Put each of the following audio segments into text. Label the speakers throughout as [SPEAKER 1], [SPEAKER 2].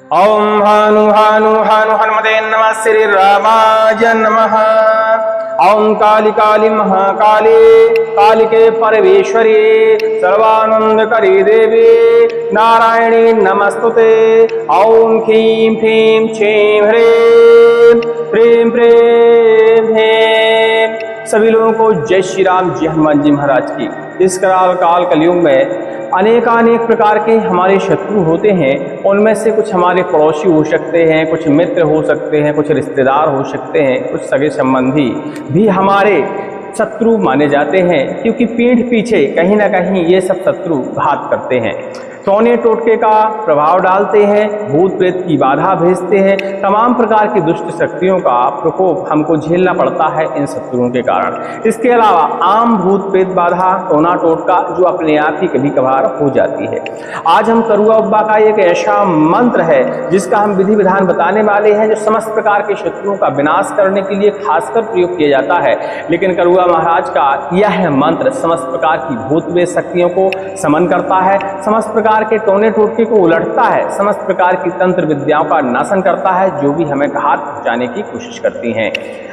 [SPEAKER 1] ओम हानु हानु हानु हनुमते नमः श्री रामाय नमः। ओम काली काली महाकाली कालिके परमेश्वरी सर्वानंदकरी देवी नारायणी नमस्तुते। ओम ह्रीं ह्रीं क्षीं ह्रीं प्रेम प्रेम ह्रीं। सभी लोगों को जय श्री राम, जय हनुमान जी महाराज की। इस कराल काल कलयुग में अनेकानेक प्रकार के हमारे शत्रु होते हैं। उनमें से कुछ हमारे पड़ोसी हो सकते हैं, कुछ मित्र हो सकते हैं, कुछ रिश्तेदार हो सकते हैं, कुछ सगे संबंधी भी हमारे शत्रु माने जाते हैं, क्योंकि पीठ पीछे कहीं ना कहीं ये सब शत्रु घात करते हैं, टोने टोटके का प्रभाव डालते हैं, भूत प्रेत की बाधा भेजते हैं। तमाम प्रकार की दुष्ट शक्तियों का प्रकोप हमको झेलना पड़ता है इन शत्रुओं के कारण। इसके अलावा आम भूत प्रेत बाधा, टोना टोटका जो अपने आप ही कभी कभार हो जाती है। आज हम करुआ अब्बा का एक ऐसा मंत्र है जिसका हम विधि विधान बताने वाले हैं, जो समस्त प्रकार के शत्रुओं का विनाश करने के लिए खासकर प्रयोग किया जाता है। लेकिन करुआ महाराज का यह मंत्र समस्त प्रकार की भूत प्रेत शक्तियों को समन करता है, समस्त प्रकार के टोने टोटके को उलटता है, समस्त प्रकार की तंत्र विद्याओं का नाशन करता है, जो भी हमें घात पहुंचाने की कोशिश करती हैं।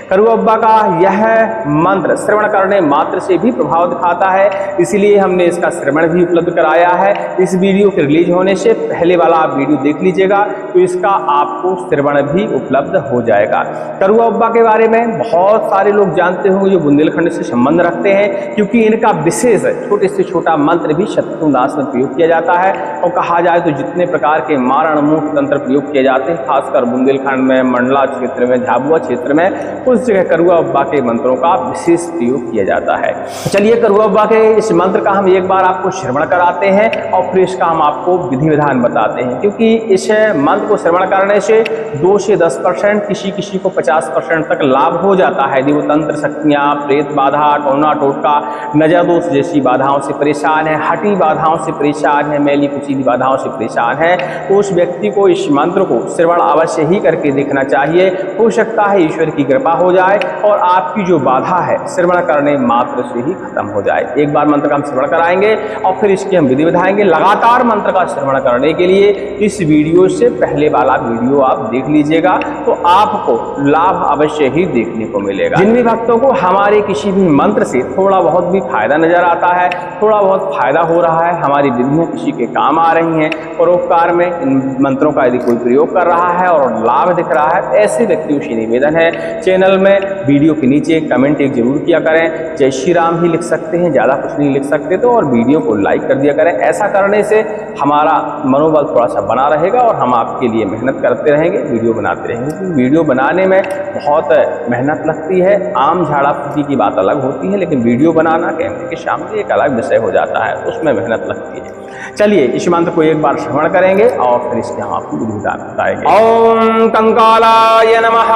[SPEAKER 1] करुआ अब्बा का यह मंत्र श्रवण करने मात्र से भी प्रभाव दिखाता है, इसीलिए हमने इसका श्रवण भी उपलब्ध कराया है। इस वीडियो के रिलीज होने से पहले वाला आप वीडियो देख लीजिएगा तो इसका आपको श्रवण भी उपलब्ध हो जाएगा। करुआ अब्बा के बारे में बहुत सारे लोग जानते होंगे जो बुंदेलखंड से संबंध रखते हैं, क्योंकि इनका विशेष छोटे से छोटा मंत्र भी शत्रु नाश में प्रयोग किया जाता है। और कहा जाए तो जितने प्रकार के मारण मूठ तंत्र प्रयोग किए जाते हैं, खासकर बुंदेलखंड में, मंडला क्षेत्र में, झाबुआ क्षेत्र में, उस जगह करुआ अब्बा के मंत्रों का विशेष प्रयोग किया जाता है। चलिए करुआ अब्बा के इस मंत्र का हम एक बार आपको श्रवण कराते हैं और फिर इसका हम आपको विधि विधान बताते हैं, क्योंकि इस मंत्र को श्रवण करने से 2 से 10%, किसी किसी को 50% तक लाभ हो जाता है। यदि वो तंत्र शक्तियाँ, प्रेत बाधा, टोना टोटका, नजर दोष जैसी बाधाओं से परेशान है, हटी बाधाओं से परेशान है, मैली कुचीली बाधाओं से परेशान है, तो उस व्यक्ति को इस मंत्र को श्रवण अवश्य ही करके देखना चाहिए। हो सकता है ईश्वर की कृपा हो जाए और आपकी जो बाधा है श्रवण करने मात्र से ही खत्म हो जाए। एक बार मंत्र का हम श्रवण कराएंगे और फिर इसकी हम विधि बताएंगे। लगातार मंत्र का श्रवण करने के लिए इस वीडियो से पहले वाला वीडियो आप देख लीजिएगा तो आपको लाभ अवश्य ही देखने को मिलेगा। जिन भी भक्तों को हमारे किसी भी मंत्र से थोड़ा बहुत भी फायदा नजर आता है, थोड़ा बहुत फायदा हो रहा है, हमारी विधियां किसी के काम आ रही हैं, परोपकार में इन मंत्रों का यदि कोई प्रयोग कर रहा है और लाभ दिख रहा है, ऐसे व्यक्तियों से निवेदन है चैनल में वीडियो के नीचे कमेंट एक जरूर किया करें। जय श्री राम ही लिख सकते हैं, ज़्यादा कुछ नहीं लिख सकते तो, और वीडियो को लाइक कर दिया करें। ऐसा करने से हमारा मनोबल थोड़ा सा बना रहेगा और हम आपके लिए मेहनत करते रहेंगे, वीडियो बनाते रहेंगे। वीडियो बनाने में बहुत मेहनत लगती है, आम झाड़ा फूकी की बात अलग होती है, लेकिन वीडियो बनाना कैमरे के सामने एक अलग विषय हो जाता है, उसमें मेहनत लगती है। चलिए इस मंत्र को एक बार श्रवण करेंगे और फिर इसके हम आपको विधि विधान बताएंगे। ओम कंकालाय नमः,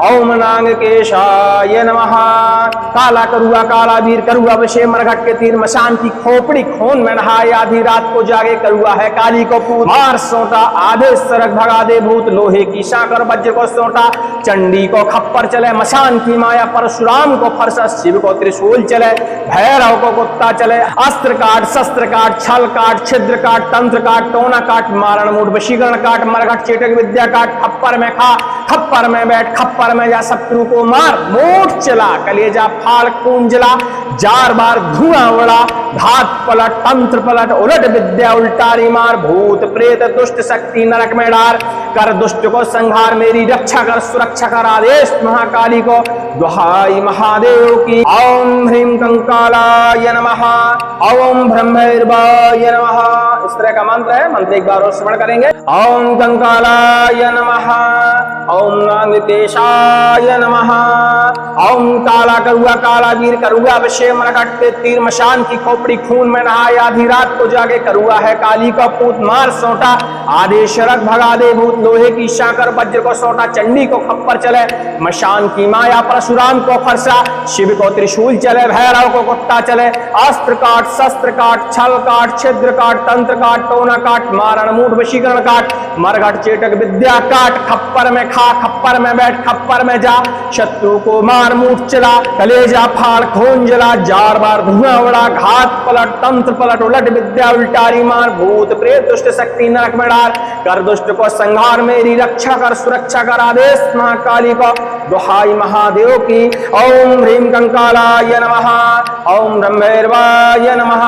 [SPEAKER 1] ओम नागकेशाय नमः। काला करुआ, काला वीर करुआ, विषे मरघट के तीर, मशान की खोपड़ी खून में नहाए, आधी रात को जागे करुआ है काली को पूत, मार सोटा आधे सरक भगा दे भूत, लोहे की साकर वज्र को सोटा, चंडी को खप्पर चले, मशान की माया परशुराम को फरसा, शिव को त्रिशूल चले, भैरव को कुत्ता चले, अस्त्र काट, शस्त्र काट, छल काट, छिद्र काट, तंत्र काट, टोना काट, मारण मूड, वशीकरण काट, मरघट चेटक विद्या काट, खप्पर में खा, खप्पर में बैठ, खप्पर में जा, शत्रु को मार, मूठ चला, कलेजा फाड़, खून जला, जार बार धुआं उड़ा, घात पलट, तंत्र पलट, उलट विद्या उल्टारी मार, भूत प्रेत दुष्ट शक्ति नरक में डार, कर दुष्ट को संहार, मेरी रक्षा कर, सुरक्षा कर, आदेश महाकाली को, दुहाई महादेव की। ओम ह्रीं कंकालाय नमः, ओम ब्रह्मैर्वाय नमः। इस तरह का मंत्र है, मंत्र एक बार और श्रवण करेंगे। ओम कंकालाय नमः, ओम नागकेशाय नमः, ओम काला करुआ, काला वीर करुआ, विषे मरघट के तीर, मशान की खोपड़ी खून में नहाए, आधी रात को जागे करुआ है काली का पूत, मार सोटा आधे शरक भगा दे भूत, लोहे की साकर वज्र को सोटा, चंडी को खप्पर चले, मशान की माया परशुराम को फरसा, शिव को त्रिशूल चले, भैरव को कुत्ता चले, अस्त्र काट, शस्त्र काट, छल काट, छिद्र काट, तंत्र काट, टोना काट, मारण मूठ, वशीकरण काट, मरघट चेटक विद्या काट, खप्पर में खा, खप्पर में बैठ, खप्पर में जा, शत्रु को मार मूठ चला, कलेजा फाड़ खून जला, जार बार धुआं उड़ा, घात पलट, तंत्र पलट, उलट विद्या उल्टारी मार, भूत प्रेत दुष्ट शक्ति नरक में डाल, कर दुष्ट को संहार, मेरी रक्षा कर, सुरक्षा कर, आदेश महाकाली को, दुहाई महादेव की। ओम ह्रीं कंकालाय नमः, ओम ब्रह्मैर्वाय नमः।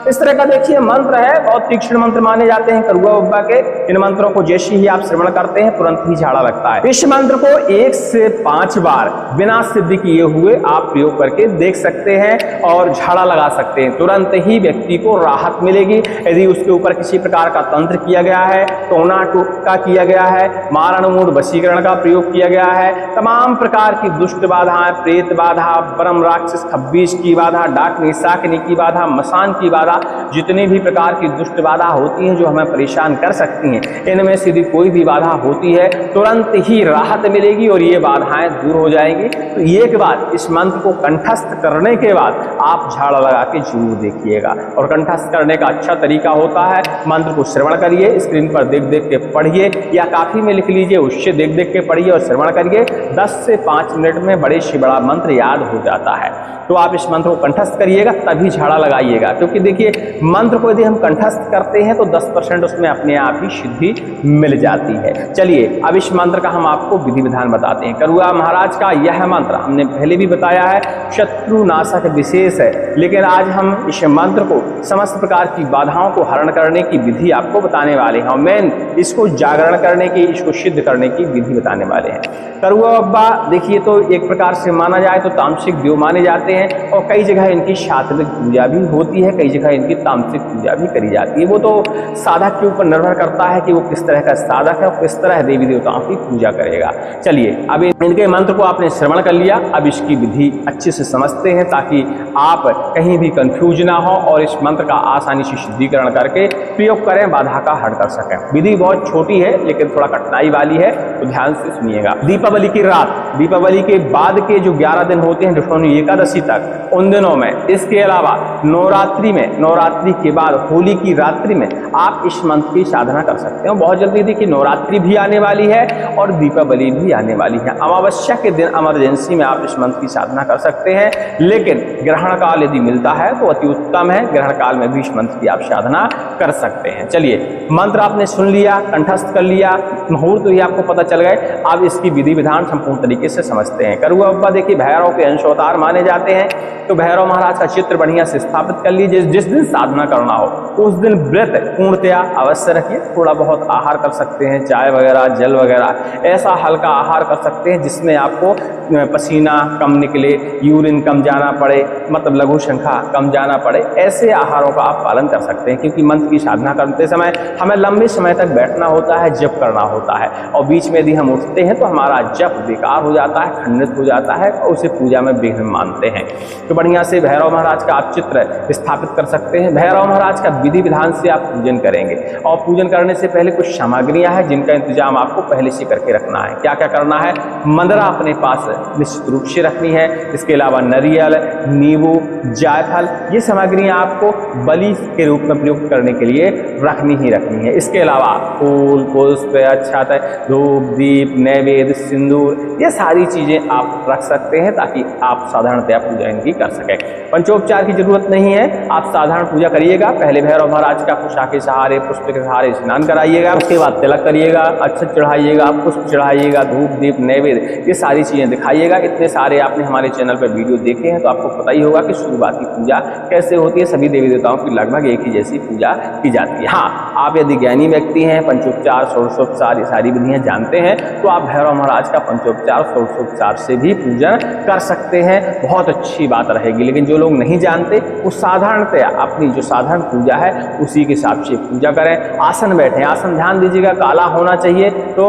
[SPEAKER 1] इस तरह का देखिए मंत्र है, बहुत तीक्ष्ण मंत्र माने जाते हैं करुआ बब्बा के। इन मंत्रों को जैसे ही आप श्रवण करते हैं तुरंत ही झाड़ा लगता है। इस मंत्र को 1 से 5 बार बिना सिद्धि किए हुए आप प्रयोग करके देख सकते हैं और झाड़ा लगा सकते हैं। तुरंत ही व्यक्ति को राहत मिलेगी। यदि उसके ऊपर किसी प्रकार का तंत्र किया गया है, टोना टोटका किया गया है, मारण मूड वशीकरण का प्रयोग किया गया है, तमाम प्रकार की दुष्ट बाधाएं, प्रेत बाधा, ब्रह्म राक्षस 26 की बाधा, डाकनी साकनी की बाधा, मसान की बाधा, जितनी भी प्रकार की दुष्ट बाधा होती हैं जो हमें परेशान कर सकती हैं, इनमें से यदि कोई भी बाधा होती है तुरंत ही राहत मिलेगी और ये बाधाएं दूर हो जाएंगी। तो एक बार इस मंत्र को कंठस्थ करने के बाद आप झाड़ा लगा के जरूर देखिएगा। और कंठस्थ करने का अच्छा तरीका होता है, मंत्र को श्रवण करिए, स्क्रीन पर देख देख के पढ़िए या काफी में लिख लीजिए, उससे देख देख के पढ़िए और श्रवण करिए। 10 से 5 मिनट में बड़े से बड़ा मंत्र याद हो जाता है। तो आप इस मंत्र को कंठस्थ करिएगा तभी झाड़ा लगाइएगा, क्योंकि देखिए मंत्र को यदि हम कंठस्थ करते हैं तो 10% उसमें अपने आप ही सिद्धि मिल जाती है। चलिए अब इस मंत्र का हम आपको विधि विधान बताते हैं। करुआ महाराज का यह मंत्र हमने पहले भी बताया है, शत्रु नाशक विशेष है, लेकिन आज हम इस मंत्र को समस्त प्रकार की बाधाओं को हरण करने की विधि आपको बताने वाले हैं। मेन इसको जागरण करने की, इसको सिद्ध करने की विधि बताने वाले हैं। करुआ बब्बा देखिए तो एक प्रकार से माना जाए तो तामसिक देव माने जाते हैं और कई जगह इनकी सात्विक पूजा भी होती है, कई जगह इनकी तामसिक पूजा भी करी जाती है। वो तो साधक के ऊपर निर्भर करता है कि वो किस तरह का साधक है और किस तरह देवी देवताओं की पूजा करेगा। चलिए अब इनके मंत्र को आपने श्रवण कर लिया, अब इसकी विधि अच्छे से समझते हैं ताकि आप कहीं भी कंफ्यूज ना हो और इस मंत्र का आसानी से सिद्धीकरण करके प्रयोग करें, बाधा का हट कर सकें। विधि बहुत छोटी है लेकिन थोड़ा कठिनाई वाली है, तो ध्यान से सुनिएगा। दीपावली की रात, दीपावली के बाद के जो 11 दिन होते हैं दुष्टोनी एकादशी तक, उन दिनों में, इसके अलावा नवरात्रि में, नवरात्रि के बाद होली की रात्रि में आप इस मंत्र की साधना कर सकते हो। बहुत जल्दी देखिए नवरात्रि भी आने वाली है और दीपावली भी आने वाली है। अमावस्या के दिन इमरजेंसी में आप इस मंत्र की साधना कर सकते हैं, लेकिन ग्रहण काल यदि मिलता है तो अति उत्तम है, ग्रहण काल में भी इस मंत्र की आप साधना कर सकते हैं। चलिए मंत्र आपने सुन लिया, कंठस्थ कर लिया, मुहूर्त ही आपको पता चल गए। अब इसकी विधि विधान संपूर्ण तरीके से समझते हैं। करुआ बब्बा देखिए भैरव के अंशावतार माने जाते हैं, तो भैरव महाराज का चित्र बढ़िया से स्थापित कर लीजिए। जिस दिन साधना करना हो उस दिन व्रत पूर्णतया अवश्य रखिए। थोड़ा बहुत आहार कर सकते हैं, चाय वगैरह, जल वगैरह, ऐसा हल्का आहार कर सकते हैं जिसमें आपको पसीना कम निकले, यूरिन कम जाना पड़े, मतलब लघु शंखा कम जाना पड़े, ऐसे आहारों का आप पालन कर सकते हैं। क्योंकि मंत्र की साधना करते समय हमें लंबे समय तक बैठना होता है, जप करना होता है, और बीच में यदि हम उठते हैं तो हमारा जप बेकार हो जाता है, खंडित हो जाता है और उसे पूजा में विघ्न मानते हैं। तो बढ़िया से भैरव महाराज का आप चित्र स्थापित कर सकते हैं। भैरव महाराज का विधि विधान से आप पूजन करेंगे और पूजन करने से पहले कुछ सामग्रियां हैं जिनका इंतजाम आपको पहले से करके रखना है। क्या क्या करना है? मंदरा अपने पास निश्चित रूप से रखनी है। इसके अलावा नारियल, नींबू, जायफल, ये सामग्रियां आपको बलि के रूप में प्रयोग करने के लिए रखनी ही रखनी है। इसके अलावा फूल, पुष्प, अक्षत, धूप, दीप, नैवेद्य, सिंदूर, ये सारी चीजें आप रख सकते हैं ताकि आप साधारणतया पूजा इनकी कर सकें। पंचोपचार की जरूरत नहीं है, आप साधारण पूजा करिएगा। पहले भैरव महाराज का कुशा के सहारे, पुष्प के सहारे स्नान कराइएगा, उसके बाद तिलक करिएगा, अक्षत चढ़ाइएगा, पुष्प चढ़ाइएगा, धूप, दीप, नैवेद्य, ये सारी चीजें दिखाइएगा। इतने सारे आपने हमारे चैनल पर वीडियो देखे हैं तो आपको पता ही होगा कि शुरुआती पूजा कैसे होती है। सभी देवी देवताओं की लगभग एक ही जैसी पूजा की जाती है। हाँ, आप यदि ज्ञानी व्यक्ति हैं, पंचोपचार, षोडशोपचार, ये सारी विधियां जानते हैं तो आप भैरव महाराज का पंचोपचार, षोडशोपचार से भी पूजन कर सकते हैं, बहुत अच्छी बात रहेगी। लेकिन जो लोग नहीं जानते वो साधारणतया अपनी जो साधारण पूजा है उसी के हिसाब से पूजा करें। आसन बैठे, आसन ध्यान दीजिएगा काला होना चाहिए। तो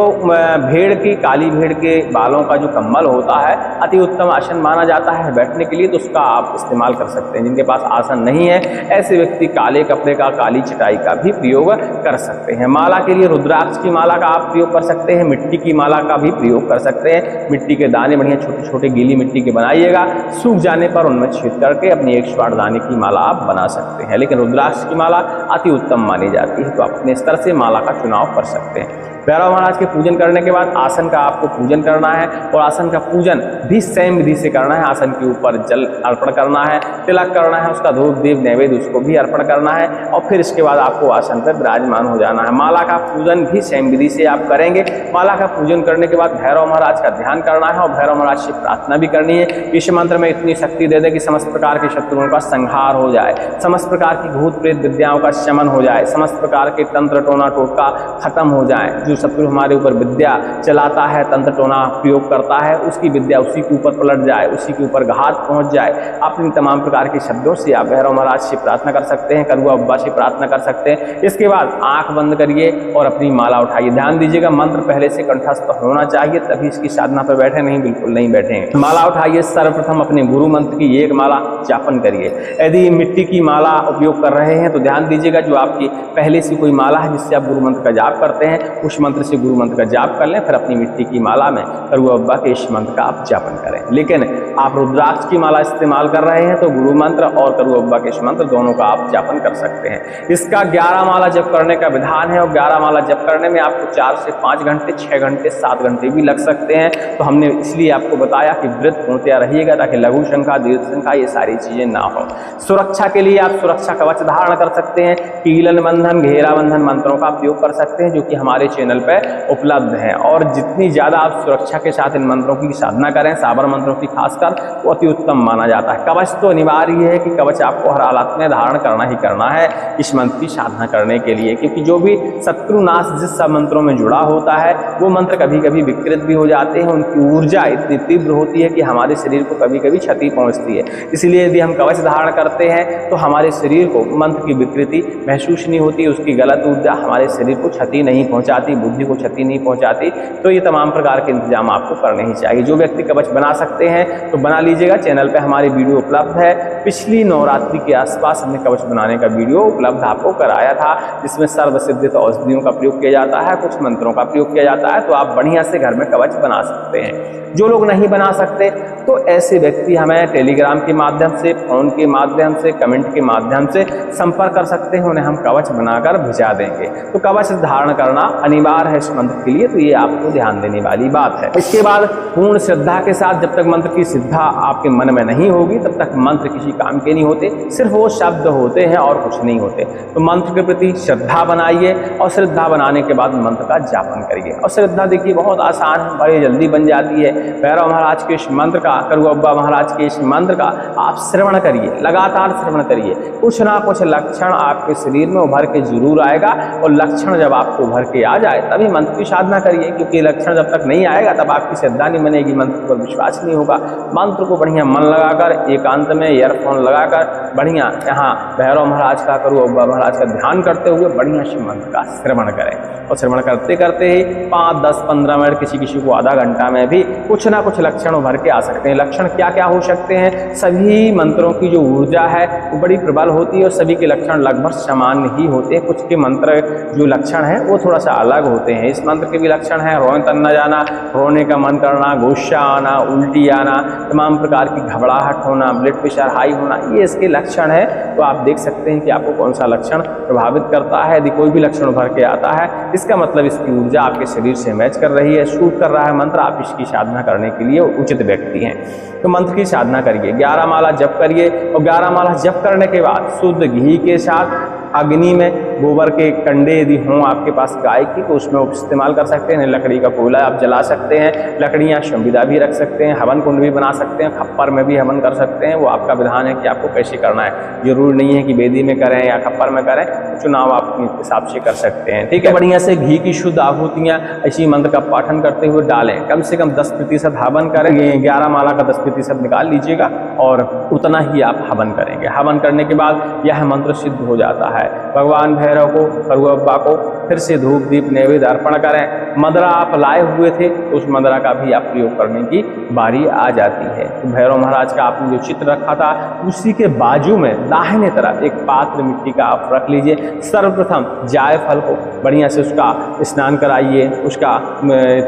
[SPEAKER 1] भेड़ की, काली भेड़ के बालों का जो कम्बल होता है अति उत्तम आसन माना जाता है बैठने के लिए, तो उसका आप इस्तेमाल कर सकते हैं। जिनके पास आसन नहीं है ऐसे व्यक्ति काले कपड़े का, काली चटाई का भी प्रयोग कर सकते हैं। माला के लिए रुद्राक्ष की माला का आप प्रयोग कर सकते हैं, मिट्टी की माला का भी प्रयोग कर सकते हैं। मिट्टी के दाने बढ़िया छोटे छोटे गीली मिट्टी के बनाइएगा, सूख जाने पर उनमें छेद करके अपनी 108 दाने की माला आप बना सकते हैं। लेकिन रुद्राक्ष की माला अति उत्तम मानी जाती है, तो अपने स्तर से माला का चुनाव कर सकते हैं। भैरव महाराज के पूजन करने के बाद आसन का आपको पूजन करना है और आसन का पूजन भी सेम विधि से करना है। आसन के ऊपर जल अर्पण करना है, तिलक करना है, उसका धूप दीप नैवेद्य उसको भी अर्पण करना है और फिर इसके बाद आपको आसन पर विराजमान हो जाना है। माला का पूजन भी सेम विधि से आप करेंगे। माला का पूजन करने के बाद भैरव महाराज का ध्यान करना है और भैरव महाराज से प्रार्थना भी करनी है। इस मंत्र में इतनी शक्ति दे दे कि समस्त प्रकार के शत्रुओं का संहार हो जाए, समस्त प्रकार की भूत प्रेत विद्याओं का शमन हो जाए, समस्त प्रकार के तंत्र टोना टोटका खत्म हो जाए। जो शत्रु हमारे ऊपर विद्या चलाता है, तंत्र टोना प्रयोग करता है, उसकी विद्या उसी के ऊपर पलट जाए, उसी के ऊपर घात पहुंच जाए। अपनी तमाम प्रकार के शब्दों से आप भैरव महाराज से प्रार्थना कर सकते हैं, करुआ अब्बा से प्रार्थना कर सकते हैं। इसके बाद आंख बंद करिए और अपनी माला उठाइए। ध्यान दीजिएगा मंत्र पहले से कंठस्थ होना चाहिए, तभी इसकी साधना पर बैठे, नहीं बिल्कुल नहीं बैठेंगे। माला उठाइए, सर्वप्रथम अपने गुरु मंत्र की एक माला जापन करिए। यदि मिट्टी की माला उपयोग कर रहे हैं तो ध्यान दीजिएगा जो आपकी पहले से कोई माला है जिससे आप गुरु मंत्र का जाप करते हैं, उस मंत्र से गुरु मंत्र का जाप कर लें, फिर अपनी मिट्टी की माला में करुआ अब्बा के इस मंत्र का आप जापन करें। लेकिन आप रुद्राक्ष की माला इस्तेमाल कर रहे हैं तो गुरु मंत्र और करुआ अब्बा के इस मंत्र दोनों का आप जापन कर सकते हैं। इसका 11 माला जप करने का विधान है और 11 माला जप करने में आपको 4 से 5 घंटे, 6 घंटे, 7 घंटे भी लग सकते हैं। तो हमने इसलिए आपको बताया कि व्रत पूर्णतया रहिएगा ताकि लघु शंका, दीर्घ शंका ये सारी चीजें ना हो। सुरक्षा के लिए आप सुरक्षा कवच धारण कर सकते हैं, कीलन बंधन, घेरा बंधन मंत्रों का उपयोग कर सकते हैं जो कि हमारे चैनल पर उपलब्ध हैं। और जितनी ज्यादा आप सुरक्षा के साथ इन मंत्रों की साधना करें, साबर मंत्रों की खासकर, वो अति उत्तम माना जाता है। कवच तो अनिवार्य है कि कवच आपको हर हालत में धारण करना ही करना है इस मंत्र की साधना करने के लिए, क्योंकि जो भी शत्रुनाश जिस सब मंत्रों में जुड़ा होता है वो मंत्र कभी कभी विकृत भी हो जाते हैं। उनकी ऊर्जा इतनी तीव्र होती है कि हमारे शरीर को कभी कभी क्षति पहुंचती है। इसलिए यदि हम कवच धारण करते हैं तो हमारे शरीर को मंत्र की विकृति महसूस नहीं होती, उसकी गलत ऊर्जा हमारे शरीर को क्षति नहीं पहुंचाती, बुद्धि को क्षति नहीं पहुंचाती। तो ये तमाम प्रकार के इंतजाम आपको करने ही चाहिए। जो व्यक्ति कवच बना सकते हैं तो बना लीजिएगा। चैनल पे हमारी वीडियो उपलब्ध है। पिछली नवरात्रि के आसपास हमने कवच बनाने का वीडियो उपलब्ध आपको कराया था, जिसमें सर्वसिद्धित औषधियों का प्रयोग किया जाता है, कुछ मंत्रों का प्रयोग किया जाता है। तो आप बढ़िया से घर में कवच बना सकते हैं। जो लोग नहीं बना सकते तो ऐसे व्यक्ति हमें टेलीग्राम के माध्यम से, फोन के माध्यम से, कमेंट के माध्यम से संपर्क कर सकते हैं, उन्हें हम कवच बनाकर भिजा देंगे। तो कवच धारण करना अनिवार्य है इस मंत्र के लिए, तो ये आपको ध्यान देने वाली बात है। इसके बाद पूर्ण श्रद्धा के साथ, जब तक मंत्र की सिद्धा आपके मन में नहीं होगी तब तक मंत्र किसी काम के नहीं होते, सिर्फ वो शब्द होते हैं और कुछ नहीं होते। तो मंत्र के प्रति श्रद्धा बनाइए और श्रद्धा बनाने के बाद मंत्र का जापन करिए। और श्रद्धा देखिए बहुत आसान है, बड़ी जल्दी बन जाती है। भैरव महाराज के इस मंत्र का, करुआ अब्बा महाराज के इस मंत्र का आप श्रवण करिए, लगातार श्रवण करिए। कुछ ना कुछ लक्षण आपके शरीर में उभर के जरूर आएगा और लक्षण जब आपको उभर के आ जाए तभी मंत्र की साधना करिए, क्योंकि लक्षण जब तक नहीं आएगा तब आपकी श्रद्धा नहीं बनेगी, मंत्र पर विश्वास नहीं होगा। मंत्र को बढ़िया मन लगाकर, एकांत में ईयरफोन लगाकर बढ़िया यहाँ भैरव महाराज का, करुआ अब्बा महाराज का ध्यान करते हुए बढ़िया से मंत्र का श्रवण करें। और श्रवण करते करते ही 5, 10, 15 मिनट, किसी को आधा घंटा में भी कुछ ना कुछ लक्षण उभर के आ सकते हैं। लक्षण क्या क्या हो सकते हैं? सभी मंत्रों की जो ऊर्जा है वो बड़ी प्रबल होती है और सभी के लक्षण लगभग समान ही होते हैं। कुछ के मंत्र जो लक्षण है वो थोड़ा सा अलग होते हैं। इस मंत्र के भी लक्षण है रोने तन न जाना, रोने का मन करना, गुस्सा आना, उल्टी आना, तमाम प्रकार की घबराहट होना, ब्लड प्रेशर हाई होना, ये इसके लक्षण है। तो आप देख सकते हैं कि आपको कौन सा लक्षण प्रभावित करता है। यदि कोई भी लक्षण उभर के आता है इसका मतलब इसकी ऊर्जा आपके शरीर से मैच कर रही है, शूट कर रहा है मंत्र, आप इसकी साधना करने के लिए उचित व्यक्ति हैं। तो मंत्र की साधना करिए, 11 माला जप करिए और 11 माला जप करने के बाद शुद्ध घी के साथ अग्नि में गोबर के कंडे यदि हों आपके पास गाय की तो उसमें इस्तेमाल कर सकते हैं। लकड़ी का कोयला आप जला सकते हैं, लकड़ियाँ संविदा भी रख सकते हैं, हवन कुंड भी बना सकते हैं, खप्पर में भी हवन कर सकते हैं। वो आपका विधान है कि आपको कैसे करना है। जरूरी नहीं है कि वेदी में करें या खप्पर में करें, चुनाव आप अपने हिसाब से कर सकते हैं। ठीक है, बढ़िया से घी की शुद्ध आहुतियाँ इसी मंत्र का पाठन करते हुए डालें। कम से कम 10% हवन करें। 11 माला का 10% निकाल लीजिएगा और उतना ही आप हवन करेंगे। हवन करने के बाद यह मंत्र सिद्ध हो जाता है। भगवान भैरव को, करुआ अब्बा को फिर से धूप दीप नैवेद्य अर्पण करें। मदरा आप लाए हुए थे तो उस मदरा का भी आप प्रयोग करने की बारी आ जाती है। तो भैरव महाराज का आपने जो चित्र रखा था उसी के बाजू में दाहिने तरफ एक पात्र मिट्टी का आप रख लीजिए। सर्वप्रथम जायफल को बढ़िया से उसका स्नान कराइए, उसका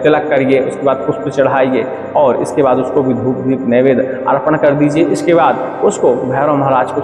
[SPEAKER 1] तिलक करिए, उसके बाद पुष्प चढ़ाइए और इसके बाद उसको भी धूप दीप नैवेद्य अर्पण कर दीजिए। इसके बाद उसको भैरव महाराज को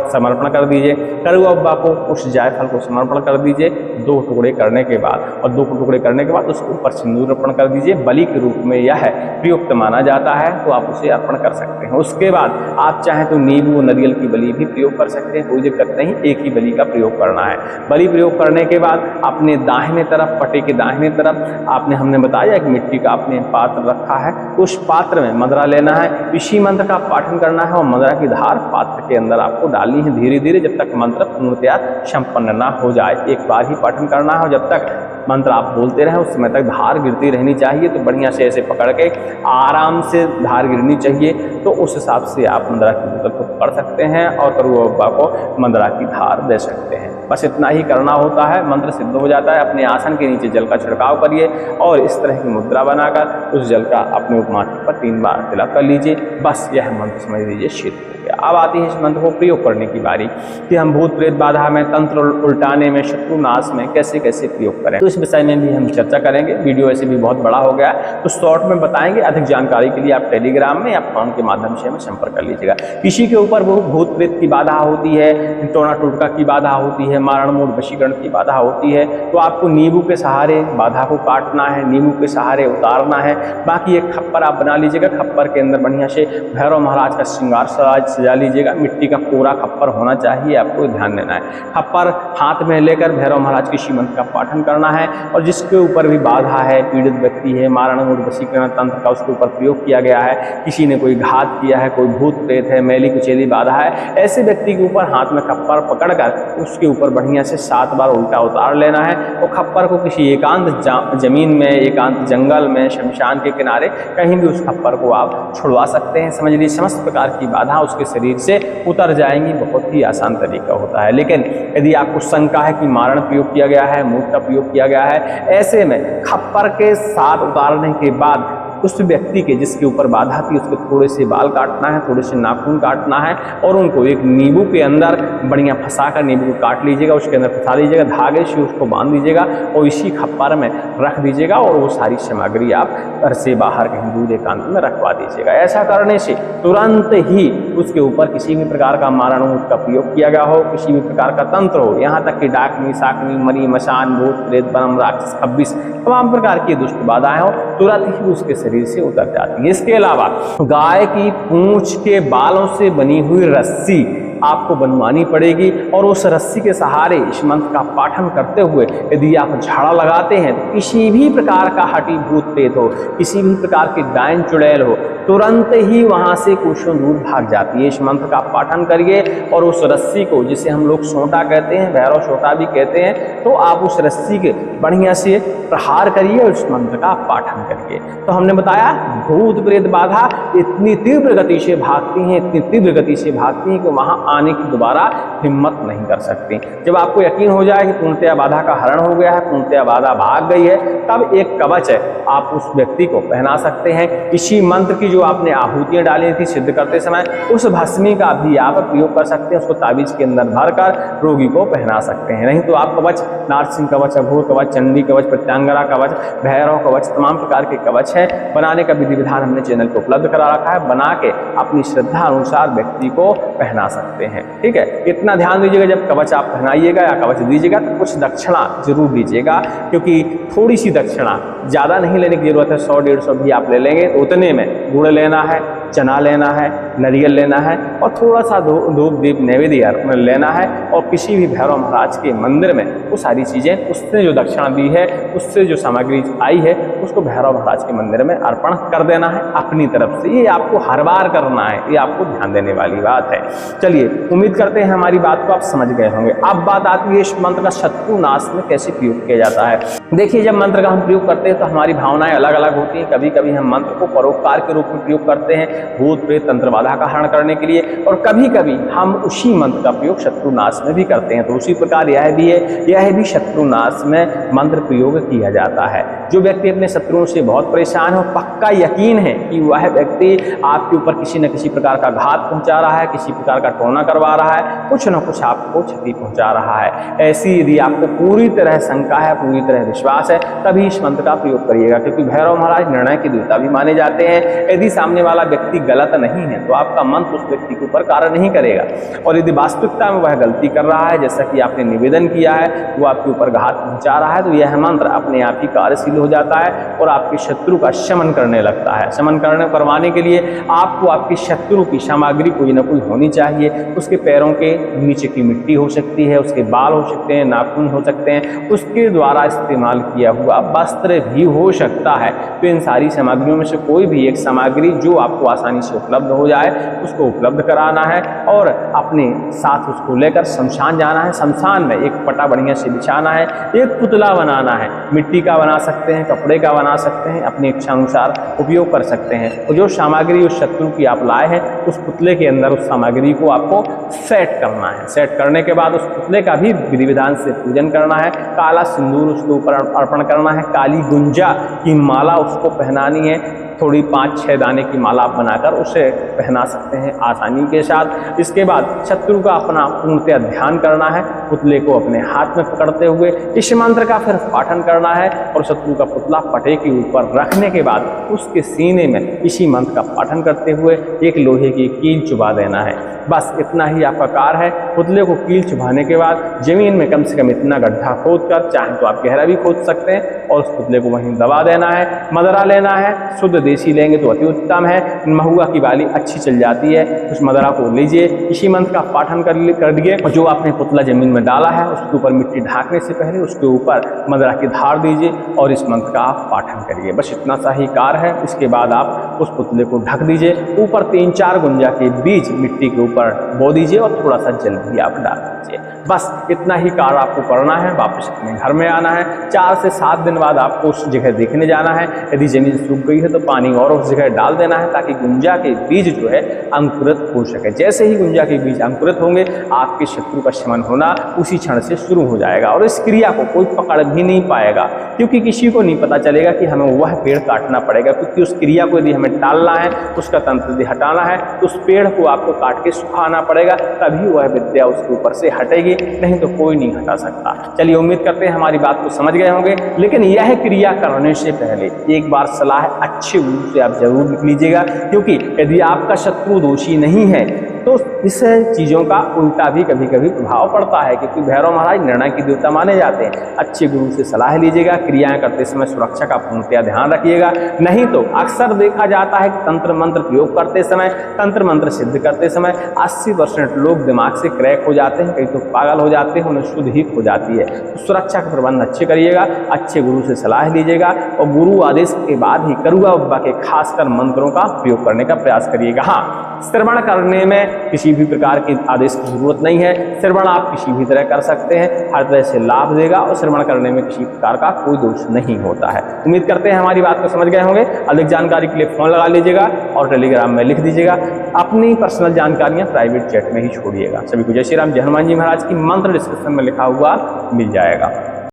[SPEAKER 1] समर्पण कर दीजिए। करुआ अब्बा को उस जायफल को समर्पण कर दीजिए। 2 टुकड़े करने के बाद, और 2 टुकड़े करने के बाद उसके ऊपर सिंदूर अर्पण कर दीजिए। बलि के रूप में यह प्रयुक्त माना जाता है, तो आप उसे अर्पण कर सकते हैं। उसके बाद आप चाहें तो नींबू और नारियल की बलि भी प्रयोग कर सकते हैं, कोई दिक्कत नहीं, एक ही बलि का प्रयोग करना है। बलि प्रयोग करने के बाद अपने दाहिने तरफ, पटे के दाहिने तरफ आपने, हमने बताया एक मिट्टी का आपने पात्र रखा है, उस पात्र में मदरा लेना है, इसी मंत्र का पाठन करना है और मदरा की धार पात्र के अंदर आपको डालनी है धीरे धीरे, जब तक मंत्र पूर्णतया संपन्न ना हो जाए। एक बार ही पाठन करना है और जब तक मंत्र आप बोलते रहें उस समय तक धार गिरती रहनी चाहिए। तो बढ़िया से ऐसे पकड़ के आराम से धार गिरनी चाहिए, तो उस हिसाब से आप मदरा की बोतल को पकड़ सकते हैं और करुआ बाबा को मदरा की धार दे सकते हैं। बस इतना ही करना होता है, मंत्र सिद्ध हो जाता है। अपने आसन के नीचे जल का छिड़काव करिए और इस तरह की मुद्रा बनाकर उस जल का अपने उपमाथे पर 3 बार तिलक कर लीजिए। बस यह मंत्र समझ लीजिए सिद्ध हो गया। अब आती है इस मंत्र को प्रयोग करने की बारी कि हम भूत प्रेत बाधा में, तंत्र उल्टाने में, शत्रु नाश में कैसे कैसे प्रयोग करें। तो इस विषय में भी हम चर्चा करेंगे। वीडियो ऐसे भी बहुत बड़ा हो गया तो शॉर्ट में बताएंगे। अधिक जानकारी के लिए आप टेलीग्राम में या फोन के माध्यम से हमें संपर्क कर लीजिएगा। किसी के ऊपर वो भूत प्रेत की बाधा होती है, टोना टोटका की बाधा होती है, मारण मूड वशीकरण की बाधा होती है, तो आपको नींबू के सहारे बाधा को काटना है, नींबू के सहारे उतारना है। बाकी एक खप्पर आप बना लीजिएगा, खप्पर के अंदर बढ़िया से भैरव महाराज का श्रृंगार सजा लीजिएगा। मिट्टी का कोरा खप्पर होना चाहिए, आपको ध्यान देना है। खप्पर हाथ में लेकर भैरव महाराज के श्री मंत्र का पाठन करना है और जिसके ऊपर भी बाधा है, पीड़ित व्यक्ति है, मारण मूड वशीकरण तंत्र का उसके ऊपर प्रयोग किया गया है, किसी ने कोई घात किया है, कोई भूत प्रेत है, मैली कुचेली बाधा है, ऐसे व्यक्ति के ऊपर हाथ में खप्पर पकड़कर उसके ऊपर बढ़िया से 7 बार उल्टा उतार लेना है और खप्पर को किसी एकांत जमीन में, एकांत जंगल में, शमशान के किनारे कहीं भी उस खप्पर को आप छुड़वा सकते हैं। समझ लीजिए समस्त प्रकार की बाधा उसके शरीर से उतर जाएंगी। बहुत ही आसान तरीका होता है। लेकिन यदि आपको शंका है कि मारण प्रयोग किया गया है, मूठ का प्रयोग किया गया है, ऐसे में खप्पर के साथ उतारने के बाद उस व्यक्ति के जिसके ऊपर बाधा थी उसके थोड़े से बाल काटना है, थोड़े से नाखून काटना है और उनको एक नींबू के अंदर बढ़िया फंसाकर नींबू को काट लीजिएगा, उसके अंदर फंसा लीजिएगा, धागे से उसको बांध दीजिएगा और इसी खप्पर में रख दीजिएगा और वो सारी सामग्री आप घर से बाहर कहीं दूर एकांत में रखवा दीजिएगा। ऐसा करने से तुरंत ही उसके ऊपर किसी भी प्रकार का मारण मूठ का प्रयोग किया गया हो, किसी भी प्रकार का तंत्र हो, यहाँ तक कि डाकनी, साकनी, मरी, मशान, भूत प्रेत, बनम, राक्षस, 26 तमाम प्रकार की दुष्ट बाधाएं हो, तुरंत ही उसके शरीर से उतर जाती है। इसके अलावा गाय की पूंछ के बालों से बनी हुई रस्सी आपको बनवानी पड़ेगी और उस रस्सी के सहारे इस मंत्र का पाठन करते हुए यदि आप झाड़ा लगाते हैं तो किसी भी प्रकार का हटी भूत प्रेत हो, किसी भी प्रकार की डायन चुड़ैल हो, तुरंत ही वहां से कुशों दूर भाग जाती है। इस मंत्र का पाठन करिए और उस रस्सी को, जिसे हम लोग सोटा कहते हैं, भैरव सोटा भी कहते हैं, तो आप उस रस्सी के बढ़िया से प्रहार करिए और उस मंत्र का पाठन करिए। तो हमने बताया भूत प्रेत बाधा इतनी तीव्र गति से भागती हैं, इतनी तीव्र गति से भागती हैं कि वहां आने की दोबारा हिम्मत नहीं कर सकती। जब आपको यकीन हो जाए कि पूर्णतया बाधा का हरण हो गया है, पूर्णतया बाधा भाग गई है, तब एक कवच है आप उस व्यक्ति को पहना सकते हैं। इसी मंत्र की जो आपने आहूतियां डाली थी सिद्ध करते समय, उस भस्मी का भी आप प्रयोग कर सकते हैं। उसको ताबीज के अंदर भरकर रोगी को पहना सकते हैं। नहीं तो आप कवच, नारसिंह कवच, अघोर कवच, चंडी कवच, प्रत्यांगरा कवच, भैरव कवच, तमाम प्रकार के कवच है। बनाने का विधि विधान हमने चैनल पर उपलब्ध करा रखा है। बना के अपनी श्रद्धा अनुसार व्यक्ति को पहना सकते हैं। ठीक है, इतना ध्यान दीजिएगा जब कवच आप पहनाइएगा या कवच दीजिएगा तो कुछ दक्षिणा जरूर दीजिएगा, क्योंकि थोड़ी सी दक्षिणा, ज़्यादा नहीं लेने की जरूरत है। 100-150 भी आप ले लेंगे तो उतने में गुड़ लेना है, चना लेना है, नारियल लेना है और थोड़ा सा धूप दीप नैवेद्य लेना है और किसी भी भैरव महाराज के मंदिर में वो सारी चीज़ें, उसने जो दक्षिणा दी है, उससे जो सामग्री आई है, उसको भैरव महाराज के मंदिर में अर्पण कर देना है अपनी तरफ से। ये आपको हर बार करना है, ये आपको ध्यान देने वाली बात है। चलिए, उम्मीद करते हैं हमारी बात को आप समझ गए होंगे। अब बात आती है इस मंत्र का शत्रु नाश में कैसे प्रयोग किया जाता है। देखिए, जब मंत्र का हम प्रयोग करते हैं तो हमारी भावनाएं अलग अलग होती हैं। कभी कभी हम मंत्र को परोपकार के रूप में प्रयोग करते हैं, भूत प्रेत तंत्र बाधा का हरण करने के लिए, और कभी कभी हम उसी मंत्र का प्रयोग शत्रुनाश में भी करते हैं। तो उसी प्रकार यह भी है, यह भी शत्रुनाश में मंत्र प्रयोग किया जाता है। जो व्यक्ति अपने शत्रुओं से बहुत परेशान हो, पक्का यकीन है कि वह व्यक्ति आपके ऊपर किसी न किसी प्रकार का घात पहुंचा रहा है, किसी प्रकार का टोना करवा रहा है, कुछ न कुछ आपको क्षति पहुंचा रहा है। ऐसी यदि आपको पूरी तरह शंका है, पूरी तरह विश्वास है, तभी इस मंत्र का प्रयोग करिएगा, क्योंकि भैरव महाराज निर्णय के देवता भी माने जाते हैं। यदि सामने वाला व्यक्ति गलत नहीं है तो आपका मंत्र उस व्यक्ति के ऊपर कार्य नहीं करेगा, और यदि वास्तविकता में वह गलती कर रहा है, जैसा कि आपने निवेदन किया है, वो आपके ऊपर घात पहुंचा रहा है, तो यह मंत्र अपने आप ही कार्यशील हो जाता है और आपके शत्रु का शमन करने लगता है। शमन करवाने के लिए आपको आपके शत्रु की सामग्री कोई ना कोई होनी चाहिए। उसके पैरों के नीचे की मिट्टी हो सकती है, उसके बाल हो सकते हैं, नाखून हो सकते हैं, उसके द्वारा इस्तेमाल किया हुआ वस्त्र भी हो सकता है। तो इन सारी सामग्रियों में से कोई भी एक सामग्री जो आपको आसानी से उपलब्ध हो जाए उसको उपलब्ध कराना है और अपने साथ उसको लेकर शमशान जाना है। शमशान में एक पटा बढ़िया से बिछाना है, एक पुतला बनाना है, मिट्टी का बना सकते हैं, कपड़े का बना सकते हैं, अपनी इच्छा अनुसार उपयोग कर सकते हैं। और जो सामग्री उस शत्रु की आप लाए हैं, उस पुतले के अंदर उस सामग्री को आपको सेट करना है। सेट करने के बाद उस पुतले का भी विधि विधान से पूजन करना है, काला सिंदूर उसके ऊपर अर्पण करना है, काली गुंजा की माला उसको पहनानी है, थोड़ी 5-6 दाने की माला आप बनाकर उसे पहना सकते हैं आसानी के साथ। इसके बाद शत्रु का अपना पूर्णतः ध्यान करना है, पुतले को अपने हाथ में पकड़ते हुए इस मंत्र का फिर पाठन करना है और शत्रु का पुतला पटे के ऊपर रखने के बाद उसके सीने में इसी मंत्र का पाठन करते हुए एक लोहे की कील चुभा देना है। बस इतना ही आपका कार्य है। पुतले को कील चुभाने के बाद जमीन में कम से कम इतना गड्ढा खोद कर, चाहे तो आप गहरा भी खोद सकते हैं, और उस पुतले को वहीं दबा देना है। मदरा लेना है, शुद्ध देसी लेंगे तो अति उत्तम है। महुआ की बाली अच्छी चल जाती है, उस मदरा को लीजिए, इसी मंत्र का पाठन कर दिए और जो आपने पुतला जमीन में डाला है उसके ऊपर मिट्टी ढांकने से पहले उसके ऊपर मदरा की धार दीजिए और इस मंत्र का आप पाठन करिए। बस इतना सा ही कार्य है। इसके बाद आप उस पुतले को ढक दीजिए, ऊपर 3-4 गुंजा के बीज मिट्टी के ऊपर बो दीजिए और थोड़ा सा जल भी आप डाल दीजिए। बस इतना ही कार्य आपको करना है। वापस अपने घर में आना है। 4 से 7 दिन बाद आपको उस जगह देखने जाना है। यदि जमीन सूख गई है तो पानी और उस जगह डाल देना है, ताकि गुंजा के बीज जो है अंकुरित हो सके। जैसे ही गुंजा के बीज अंकुरित होंगे, आपके शत्रु का शमन होना उसी क्षण से शुरू हो जाएगा और इस क्रिया को कोई पकड़ भी नहीं पाएगा, क्योंकि किसी को नहीं पता चलेगा कि हमें वह पेड़ काटना पड़ेगा, क्योंकि उस क्रिया को यदि हमें टालना है, उसका तंत्र यदि हटाना है, तो उस पेड़ को आपको काट के सुखाना पड़ेगा, तभी वह विद्या उसके ऊपर से हटेगी, नहीं तो कोई नहीं हटा सकता। चलिए, उम्मीद करते हैं हमारी बात को समझ गए होंगे। लेकिन यह क्रिया करने से पहले एक बार सलाह अच्छे रूप से आप जरूर लिख लीजिएगा, क्योंकि यदि आपका शत्रु दोषी नहीं है तो इस चीज़ों का उल्टा भी कभी कभी प्रभाव पड़ता है, क्योंकि भैरव महाराज निर्णय की देवता माने जाते हैं। अच्छे गुरु से सलाह लीजिएगा। क्रियाएं करते समय सुरक्षा का पूर्णतया ध्यान रखिएगा, नहीं तो अक्सर देखा जाता है कि तंत्र मंत्र प्रयोग करते समय, तंत्र मंत्र सिद्ध करते समय 80% लोग दिमाग से क्रैक हो जाते हैं, कई तो पागल हो जाते हैं, उन्हें शुद्ध ही हो जाती है। तो सुरक्षा का प्रबंध अच्छे करिएगा, अच्छे गुरु से सलाह लीजिएगा और गुरु आदेश के बाद ही करुआ बाबा के खासकर मंत्रों का प्रयोग करने का प्रयास करिएगा। हाँ, श्रवण करने में किसी भी प्रकार के आदेश की जरूरत नहीं है। श्रवण आप किसी भी तरह कर सकते हैं, हर तरह से लाभ देगा और श्रवण करने में किसी प्रकार का कोई दोष नहीं होता है। उम्मीद करते हैं हमारी बात को समझ गए होंगे। अधिक जानकारी के लिए फोन लगा लीजिएगा और टेलीग्राम में लिख दीजिएगा। अपनी पर्सनल जानकारियां प्राइवेट चैट में ही छोड़िएगा। सभी को जय श्री राम, जय हनुमान जी महाराज की मंत्र डिस्क्रिप्शन में लिखा हुआ मिल जाएगा।